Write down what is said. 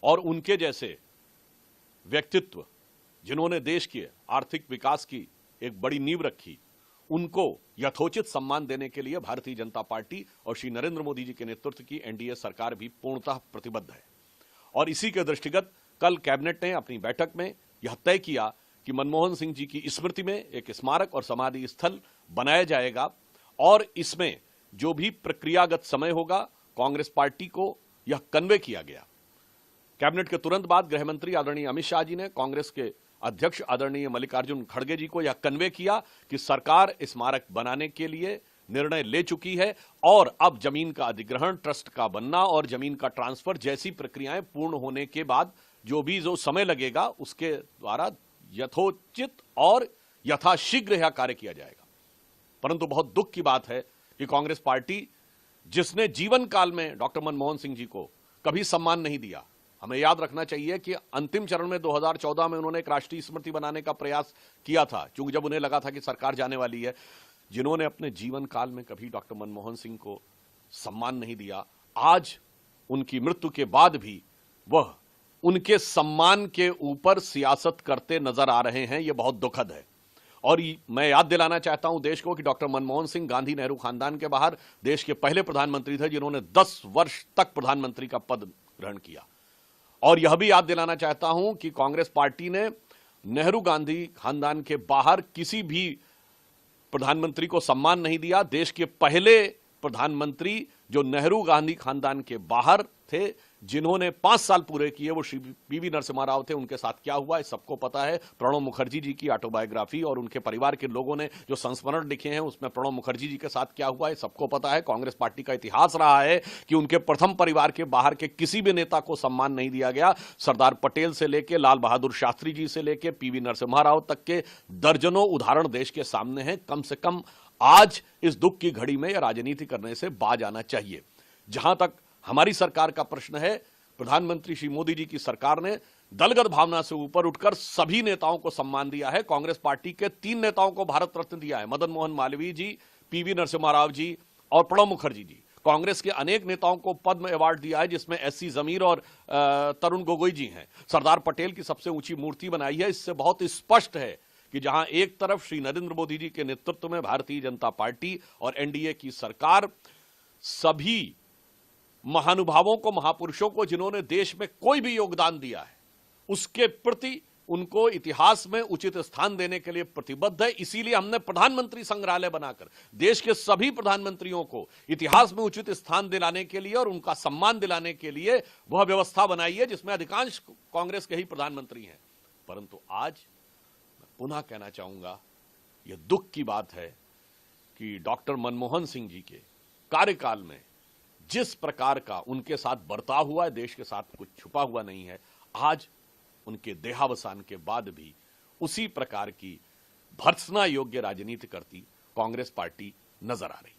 और उनके जैसे व्यक्तित्व जिन्होंने देश के आर्थिक विकास की एक बड़ी नींव रखी, उनको यथोचित सम्मान देने के लिए भारतीय जनता पार्टी और श्री नरेंद्र मोदी जी के नेतृत्व की एनडीए सरकार भी पूर्णतः प्रतिबद्ध है। और इसी के दृष्टिगत कल कैबिनेट ने अपनी बैठक में यह तय किया कि मनमोहन सिंह जी की स्मृति में एक स्मारक और समाधि स्थल बनाया जाएगा और इसमें जो भी प्रक्रियागत समय होगा कांग्रेस पार्टी को यह कन्वे किया गया। कैबिनेट के तुरंत बाद गृह मंत्री आदरणीय अमित शाह जी ने कांग्रेस के अध्यक्ष आदरणीय मल्लिकार्जुन खड़गे जी को यह कन्वे किया कि सरकार स्मारक बनाने के लिए निर्णय ले चुकी है और अब जमीन का अधिग्रहण, ट्रस्ट का बनना और जमीन का ट्रांसफर जैसी प्रक्रियाएं पूर्ण होने के बाद जो समय लगेगा उसके द्वारा यथोचित और यथाशीघ्र यह कार्य किया जाएगा। परंतु बहुत दुख की बात है कि कांग्रेस पार्टी, जिसने जीवन काल में डॉक्टर मनमोहन सिंह जी को कभी सम्मान नहीं दिया, हमें याद रखना चाहिए कि अंतिम चरण में 2014 में उन्होंने एक राष्ट्रीय स्मृति बनाने का प्रयास किया था, क्योंकि जब उन्हें लगा था कि सरकार जाने वाली है, जिन्होंने अपने जीवन काल में कभी डॉक्टर मनमोहन सिंह को सम्मान नहीं दिया, आज उनकी मृत्यु के बाद भी वह उनके सम्मान के ऊपर सियासत करते नजर आ रहे हैं। यह बहुत दुखद है। और मैं याद दिलाना चाहता हूं देश को कि डॉक्टर मनमोहन सिंह गांधी नेहरू खानदान के बाहर देश के पहले प्रधानमंत्री थे जिन्होंने 10 वर्ष तक प्रधानमंत्री का पद ग्रहण किया। और यह भी याद दिलाना चाहता हूं कि कांग्रेस पार्टी ने नेहरू गांधी खानदान के बाहर किसी भी प्रधानमंत्री को सम्मान नहीं दिया। देश के पहले प्रधानमंत्री जो नेहरू गांधी खानदान के बाहर थे, जिन्होंने 5 साल पूरे किए, वो श्री पीवी नरसिम्हा राव थे। उनके साथ क्या हुआ सबको पता है। प्रणब मुखर्जी जी की ऑटोबायोग्राफी और उनके परिवार के लोगों ने जो संस्मरण लिखे हैं उसमें प्रणब मुखर्जी जी के साथ क्या हुआ है सबको पता है। कांग्रेस पार्टी का इतिहास रहा है कि उनके प्रथम परिवार के बाहर के किसी भी नेता को सम्मान नहीं दिया गया। सरदार पटेल से लेकर लाल बहादुर शास्त्री जी से लेकर पीवी नरसिम्हा राव तक के दर्जनों उदाहरण देश के सामने हैं। कम से कम आज इस दुख की घड़ी में राजनीति करने से बाज आना चाहिए। जहां तक हमारी सरकार का प्रश्न है, प्रधानमंत्री श्री मोदी जी की सरकार ने दलगत भावना से ऊपर उठकर सभी नेताओं को सम्मान दिया है। कांग्रेस पार्टी के 3 नेताओं को भारत रत्न दिया है, मदन मोहन मालवीय जी, पीवी नरसिम्हा राव जी और प्रणब मुखर्जी जी। कांग्रेस के अनेक नेताओं को पद्म अवार्ड दिया है, जिसमें एससी जमीर और तरुण गोगोई जी हैं। सरदार पटेल की सबसे ऊंची मूर्ति बनाई है। इससे बहुत स्पष्ट है कि जहां एक तरफ श्री नरेंद्र मोदी जी के नेतृत्व में भारतीय जनता पार्टी और एनडीए की सरकार सभी महानुभावों को, महापुरुषों को, जिन्होंने देश में कोई भी योगदान दिया है, उसके प्रति उनको इतिहास में उचित स्थान देने के लिए प्रतिबद्ध है। इसीलिए हमने प्रधानमंत्री संग्रहालय बनाकर देश के सभी प्रधानमंत्रियों को इतिहास में उचित स्थान दिलाने के लिए और उनका सम्मान दिलाने के लिए वह व्यवस्था बनाई है, जिसमें अधिकांश कांग्रेस के ही प्रधानमंत्री हैं। परंतु आज मैं पुनः कहना चाहूंगा, यह दुख की बात है कि डॉक्टर मनमोहन सिंह जी के कार्यकाल में जिस प्रकार का उनके साथ बर्ताव हुआ है, देश के साथ कुछ छुपा हुआ नहीं है। आज उनके देहावसान के बाद भी उसी प्रकार की भर्त्सना योग्य राजनीति करती कांग्रेस पार्टी नजर आ रही है।